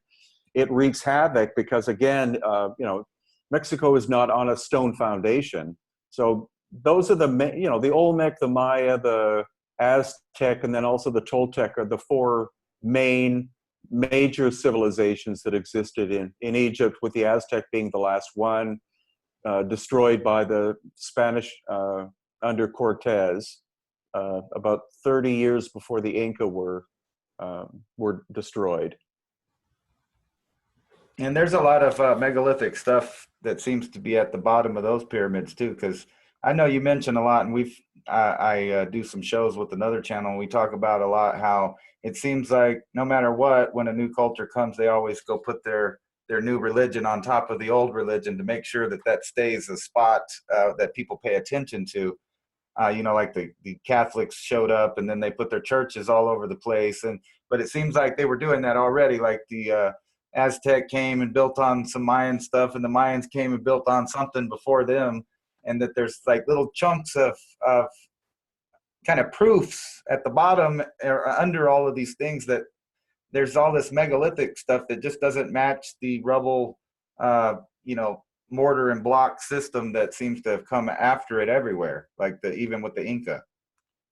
it wreaks havoc because again, you know, Mexico is not on a stone foundation. So those are the Olmec, the Maya, the Aztec, and then also the Toltec are the four major civilizations that existed in Egypt, with the Aztec being the last one, destroyed by the Spanish under Cortez about 30 years before the Inca were destroyed. And there's a lot of megalithic stuff that seems to be at the bottom of those pyramids too, because I know you mentioned a lot, and I do some shows with another channel, and we talk about a lot how it seems like no matter what, when a new culture comes, they always go put their their new religion on top of the old religion to make sure that that stays a spot that people pay attention to. You know, like the Catholics showed up and then they put their churches all over the place. But it seems like they were doing that already. Like the Aztec came and built on some Mayan stuff, and the Mayans came and built on something before them. And that there's like little chunks of kind of proofs at the bottom or under all of these things that there's all this megalithic stuff that just doesn't match the rubble, you know, mortar and block system that seems to have come after it everywhere, like even with the Inca.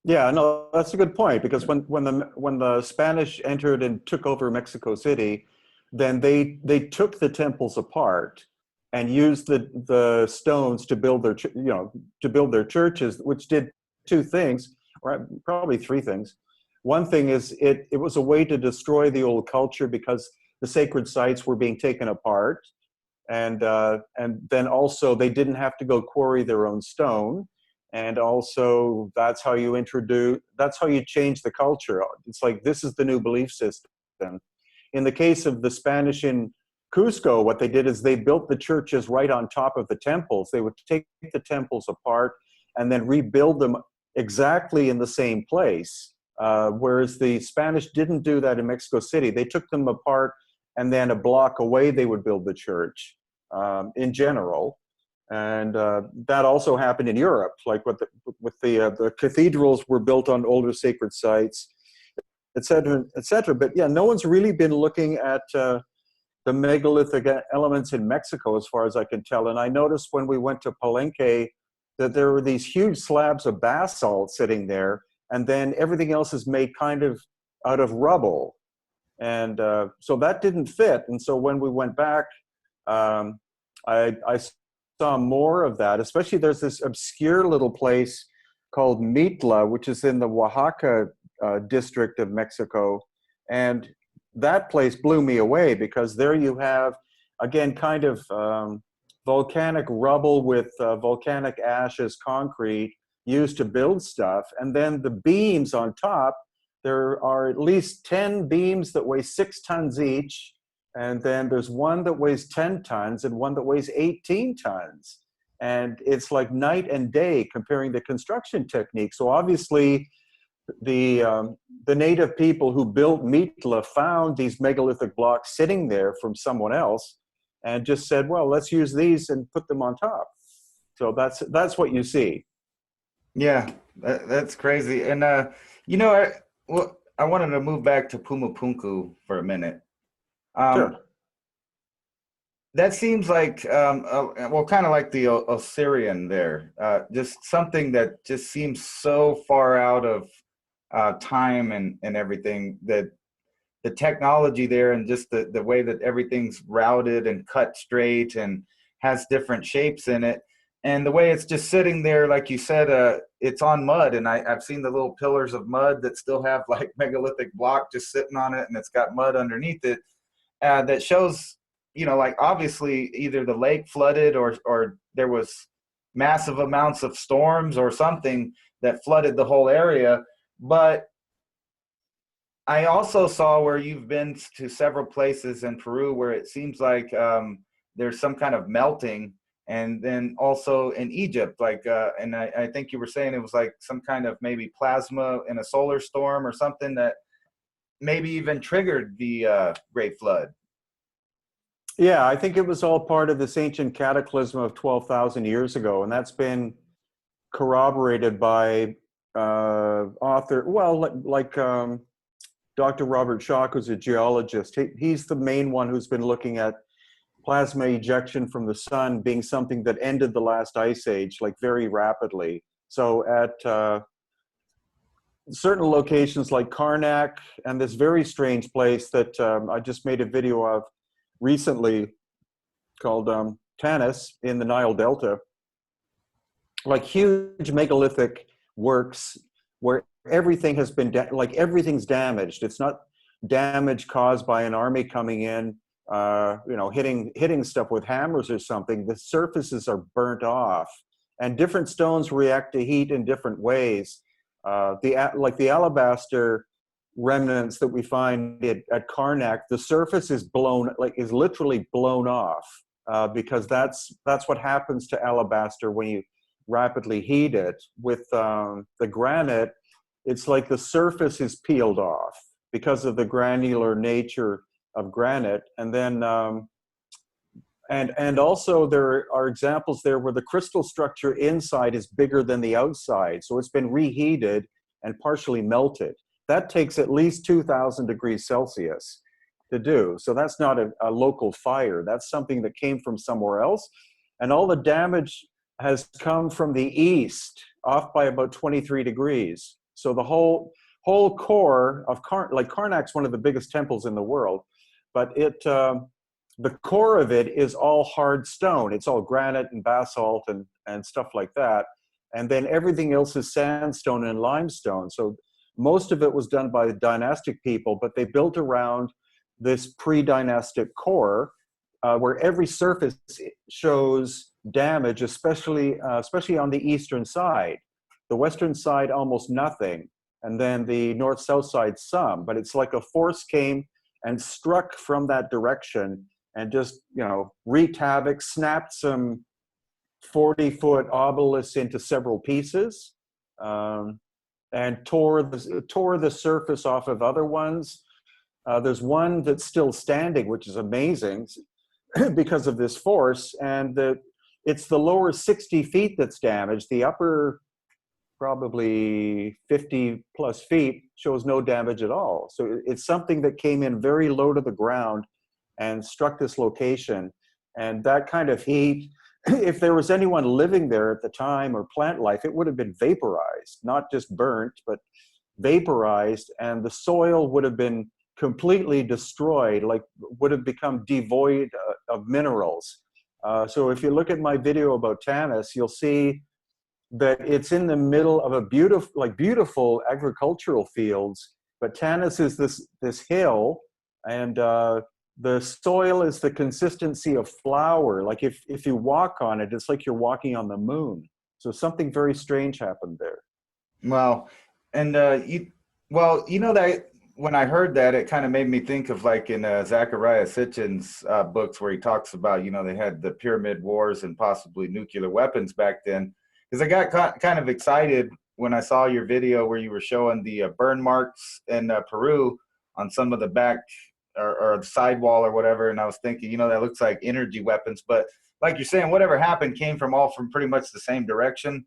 Yeah, no, that's a good point, because when the Spanish entered and took over Mexico City, then they took the temples apart and used the stones to build their to build their churches, which did two things, or probably three things. One thing is it was a way to destroy the old culture, because the sacred sites were being taken apart, and then also they didn't have to go quarry their own stone, and also that's how you change the culture. It's like, this is the new belief system. In the case of the Spanish in Cusco, what they did is they built the churches right on top of the temples. They would take the temples apart and then rebuild them exactly in the same place. Whereas the Spanish didn't do that in Mexico City. They took them apart, and then a block away they would build the church in general. And that also happened in Europe, like with the cathedrals were built on older sacred sites, et cetera, et cetera. But yeah, no one's really been looking at the megalithic elements in Mexico, as far as I can tell. And I noticed when we went to Palenque that there were these huge slabs of basalt sitting there, and then everything else is made kind of out of rubble. And so that didn't fit. And so when we went back, I saw more of that. Especially there's this obscure little place called Mitla, which is in the Oaxaca district of Mexico. And that place blew me away, because there you have, again, kind of volcanic rubble with volcanic ash as concrete used to build stuff. And then the beams on top, there are at least 10 beams that weigh 6 tons each. And then there's one that weighs 10 tons and one that weighs 18 tons. And it's like night and day comparing the construction technique. So obviously the native people who built Mitla found these megalithic blocks sitting there from someone else and just said, well, let's use these and put them on top. So that's what you see. Yeah, that's crazy. And you know, I wanted to move back to Pumapunku for a minute. Sure. That seems like, well, kind of like the Osirian there, just something that just seems so far out of time and everything, that the technology there and just the way that everything's routed and cut straight and has different shapes in it. And the way it's just sitting there, like you said, it's on mud. And I've seen the little pillars of mud that still have like megalithic block just sitting on it, and it's got mud underneath it. That shows, you know, like obviously either the lake flooded or there was massive amounts of storms or something that flooded the whole area. But I also saw where you've been to several places in Peru where it seems like there's some kind of melting. And then also in Egypt, like, and I think you were saying it was like some kind of maybe plasma in a solar storm or something that maybe even triggered the Great Flood. Yeah, I think it was all part of this ancient cataclysm of 12,000 years ago. And that's been corroborated by Dr. Robert Schoch, who's a geologist. He's the main one who's been looking at plasma ejection from the sun being something that ended the last ice age, like very rapidly. So at certain locations like Karnak and this very strange place that I just made a video of recently called Tanis in the Nile Delta, like huge megalithic works where everything has been, like everything's damaged. It's not damage caused by an army coming in, you know, hitting stuff with hammers or something. The surfaces are burnt off, and different stones react to heat in different ways. Like the alabaster remnants that we find at Karnak, the surface is is literally blown off, because that's what happens to alabaster when you rapidly heat it. With the granite, it's like the surface is peeled off because of the granular nature of granite. And then and also there are examples there where the crystal structure inside is bigger than the outside, so it's been reheated and partially melted. That takes at least 2,000 degrees Celsius to do. So that's not a local fire. That's something that came from somewhere else. And all the damage has come from the east, off by about 23 degrees. So the whole core of Karnak's one of the biggest temples in the world, but the core of it is all hard stone. It's all granite and basalt and stuff like that. And then everything else is sandstone and limestone. So most of it was done by dynastic people, but they built around this pre-dynastic core, where every surface shows damage, especially on the eastern side. The western side, almost nothing. And then the north-south side, some. But it's like a force came and struck from that direction and just, wreaked havoc, snapped some 40-foot obelisks into several pieces, and tore the surface off of other ones. There's one that's still standing, which is amazing because of this force. And it's the lower 60 feet that's damaged. The upper probably 50 plus feet shows no damage at all. So it's something that came in very low to the ground and struck this location. And that kind of heat, if there was anyone living there at the time or plant life, it would have been vaporized, not just burnt, but vaporized, and the soil would have been completely destroyed, would have become devoid of minerals. So if you look at my video about Tanis, you'll see that it's in the middle of a beautiful agricultural fields, but Tanis is this hill, and the soil is the consistency of flour. Like if you walk on it, it's like you're walking on the moon. So something very strange happened there. Well, and that when I heard that, it kind of made me think of like in Zachariah Sitchin's books, where he talks about, they had the pyramid wars and possibly nuclear weapons back then. Because I got kind of excited when I saw your video where you were showing the burn marks in Peru on some of the back or the sidewall or whatever. And I was thinking, that looks like energy weapons. But like you're saying, whatever happened came from pretty much the same direction.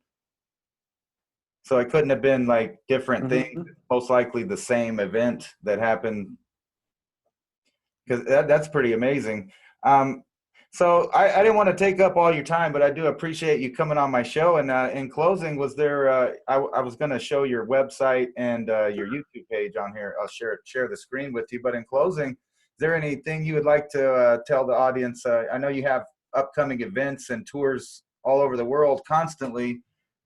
So it couldn't have been like different things. Most likely the same event that happened. Because that's pretty amazing. So I didn't want to take up all your time, but I do appreciate you coming on my show. And in closing, was there? I was going to show your website and your YouTube page on here. I'll share the screen with you. But in closing, is there anything you would like to tell the audience? I know you have upcoming events and tours all over the world constantly,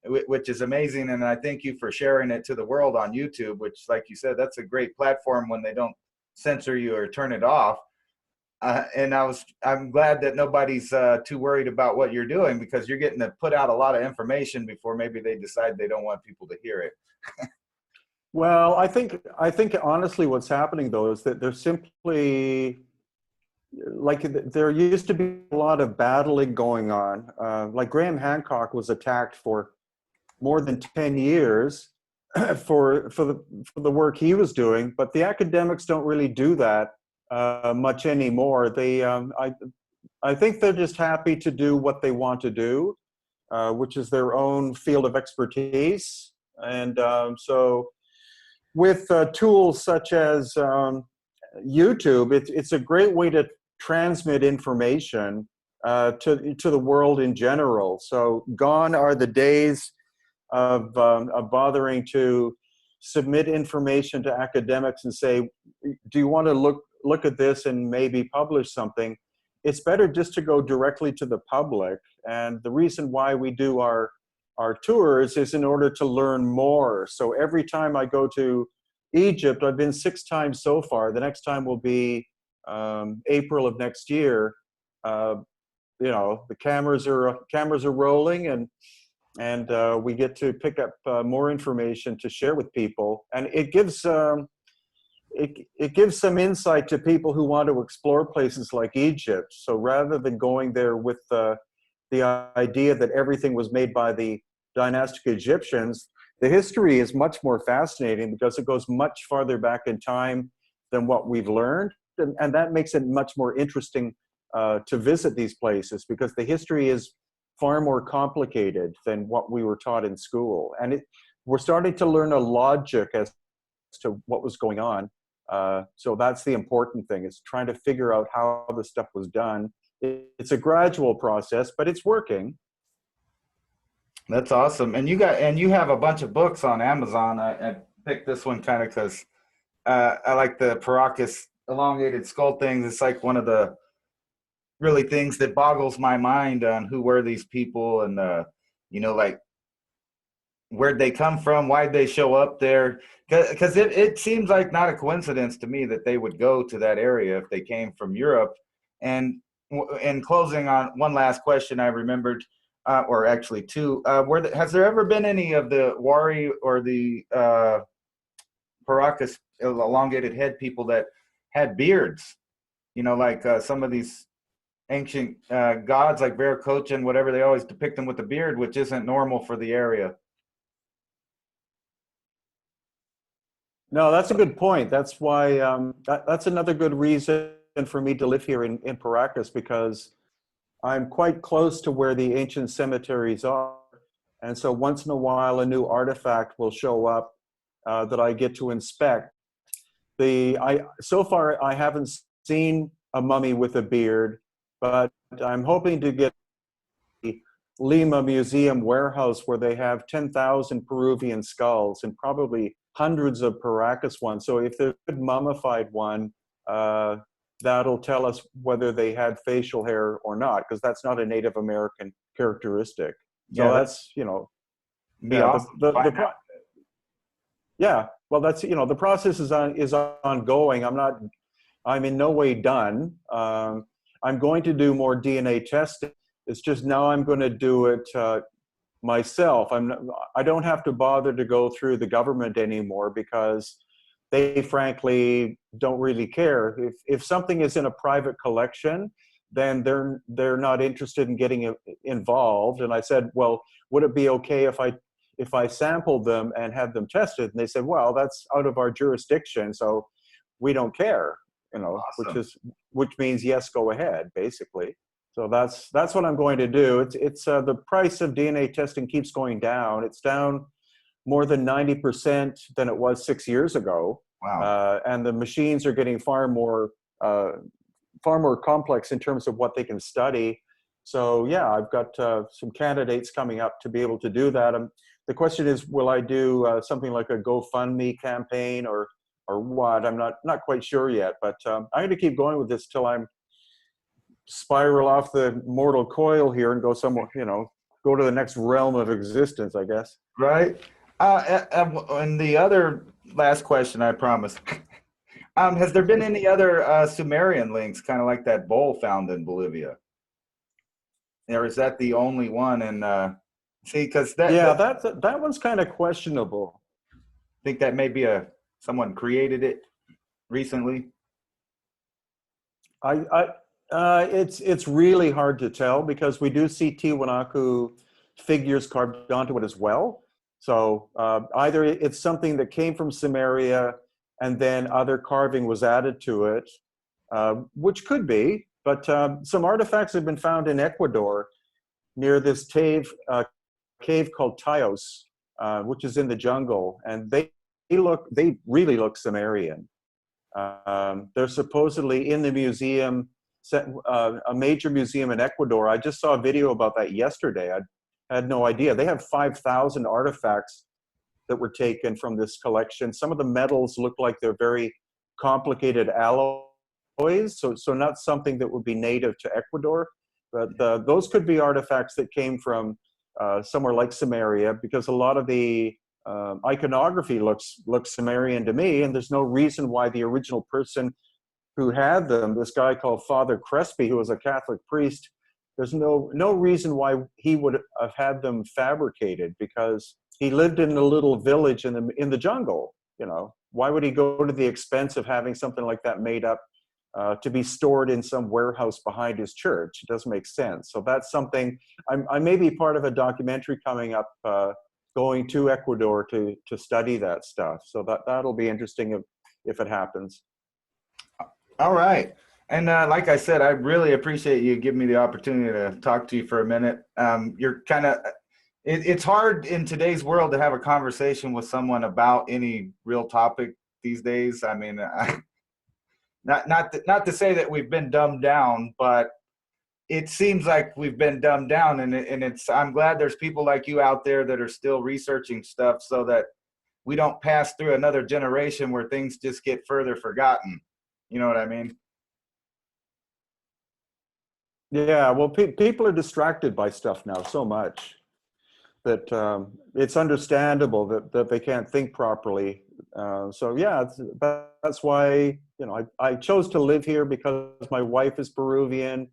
which is amazing. And I thank you for sharing it to the world on YouTube, which, like you said, that's a great platform when they don't censor you or turn it off. And I'm glad that nobody's too worried about what you're doing, because you're getting to put out a lot of information before maybe they decide they don't want people to hear it. Well, I think honestly what's happening though is that there's simply, like, there used to be a lot of battling going on. Like Graham Hancock was attacked for more than 10 years for the work he was doing, but the academics don't really do that much anymore. They, I think they're just happy to do what they want to do, which is their own field of expertise. And so with tools such as YouTube, it's a great way to transmit information to the world in general. So gone are the days of bothering to submit information to academics and say, do you want to look at this and maybe publish something? It's better just to go directly to the public. And the reason why we do our tours is in order to learn more. So every time I go to Egypt, I've been 6 times so far. The next time will be April of next year. The cameras are rolling, and we get to pick up more information to share with people. And it gives it gives some insight to people who want to explore places like Egypt. So rather than going there with the idea that everything was made by the dynastic Egyptians, the history is much more fascinating because it goes much farther back in time than what we've learned. And that makes it much more interesting to visit these places, because the history is far more complicated than what we were taught in school. And we're starting to learn a logic as to what was going on. So that's the important thing, is trying to figure out how the stuff was done. It's a gradual process, but it's working. That's awesome. And you have a bunch of books on Amazon. I picked this one kind of because I like the Paracas elongated skull things. It's like one of the really things that boggles my mind on who were these people, and like where'd they come from, why'd they show up there? Because it seems like not a coincidence to me that they would go to that area if they came from Europe. And in closing, on one last question I remembered, or actually two, has there ever been any of the Wari or the Paracas elongated head people that had beards? Like some of these ancient gods like Viracocha and whatever, they always depict them with a beard, which isn't normal for the area. No, that's a good point. That's why that's another good reason for me to live here in Paracas, because I'm quite close to where the ancient cemeteries are. And so once in a while, a new artifact will show up that I get to inspect. So far, I haven't seen a mummy with a beard, but I'm hoping to get the Lima Museum warehouse, where they have 10,000 Peruvian skulls and probably hundreds of Paracas ones. So if there's a mummified one, that'll tell us whether they had facial hair or not, because that's not a Native American characteristic. So Yeah, that's, be awesome. Yeah, well, that's, the process is ongoing. I'm in no way done. I'm going to do more DNA testing. It's just now I'm going to do it myself. I don't have to bother to go through the government anymore, because they frankly don't really care. If something is in a private collection, then they're not interested in getting involved. And I said, well, would it be okay if I sampled them and had them tested? And they said, well, that's out of our jurisdiction, so we don't care. Awesome. which means yes, go ahead, basically. So that's what I'm going to do. It's the price of DNA testing keeps going down. It's down more than 90% than it was 6 years ago. Wow. And the machines are getting far more complex in terms of what they can study. So yeah, I've got some candidates coming up to be able to do that. The question is, will I do something like a GoFundMe campaign or what? I'm not quite sure yet, but I'm going to keep going with this till I'm spiral off the mortal coil here and go somewhere, go to the next realm of existence, I guess. Right. And the other last question, I promise. Has there been any other Sumerian links, kind of like that bowl found in Bolivia? Or is that the only one? And see, because that one's kind of questionable. I think that maybe someone created it recently. It's really hard to tell, because we do see Tiwanaku figures carved onto it as well. So either it's something that came from Samaria and then other carving was added to it, which could be. But some artifacts have been found in Ecuador near this cave called Tayos, which is in the jungle, and they really look Sumerian. They're supposedly in the museum, a major museum in Ecuador. I just saw a video about that yesterday. I had no idea. They have 5,000 artifacts that were taken from this collection. Some of the metals look like they're very complicated alloys, so not something that would be native to Ecuador. But those could be artifacts that came from somewhere like Samaria, because a lot of the iconography looks Sumerian to me, and there's no reason why the original person who had them, this guy called Father Crespi, who was a Catholic priest, there's no reason why he would have had them fabricated, because he lived in a little village in the jungle, why would he go to the expense of having something like that made up to be stored in some warehouse behind his church? It doesn't make sense. So that's something I may be part of a documentary coming up, going to Ecuador to study that stuff. So that'll be interesting if it happens. All right. And like I said, I really appreciate you giving me the opportunity to talk to you for a minute. You're kind of, it's hard in today's world to have a conversation with someone about any real topic these days. I mean, not to say that we've been dumbed down, but it seems like we've been dumbed down, and I'm glad there's people like you out there that are still researching stuff so that we don't pass through another generation where things just get further forgotten. You know what I mean? Yeah, well, people are distracted by stuff now so much that it's understandable that they can't think properly. So yeah, that's why, you know, I chose to live here because my wife is Peruvian,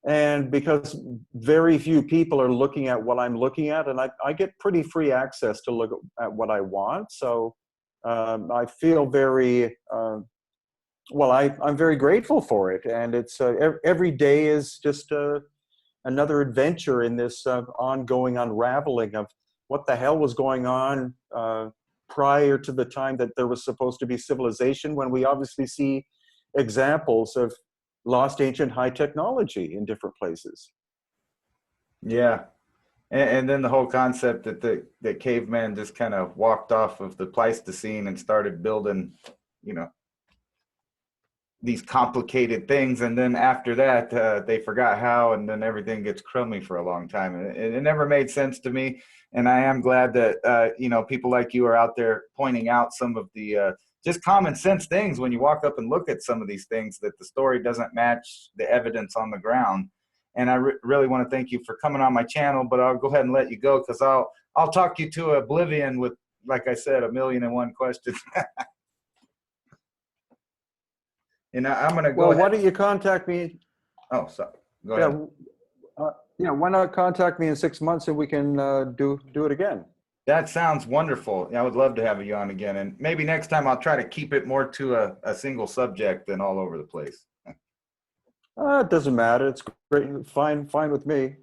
and because very few people are looking at what I'm looking at, and I get pretty free access to look at what I want. So I feel very well. I'm very grateful for it, and it's every day is just another adventure in this ongoing unraveling of what the hell was going on prior to the time that there was supposed to be civilization, when we obviously see examples of lost ancient high technology in different places. Yeah. And then the whole concept that the caveman just kind of walked off of the Pleistocene and started building, you know, these complicated things, and then after that they forgot how, and then everything gets crummy for a long time, and it never made sense to me. And I am glad that you know, people like you are out there pointing out some of the just common sense things when you walk up and look at some of these things, that the story doesn't match the evidence on the ground. And I really want to thank you for coming on my channel, but I'll go ahead and let you go, because I'll talk you to oblivion with, like I said, 1,000,001 questions. And I'm going to go Well, ahead. why don't you contact me? Oh, sorry. Go ahead. Yeah, why not contact me in 6 months and we can do it again? That sounds wonderful. I would love to have you on again. And maybe next time I'll try to keep it more to a single subject than all over the place. It doesn't matter. It's great. Fine with me.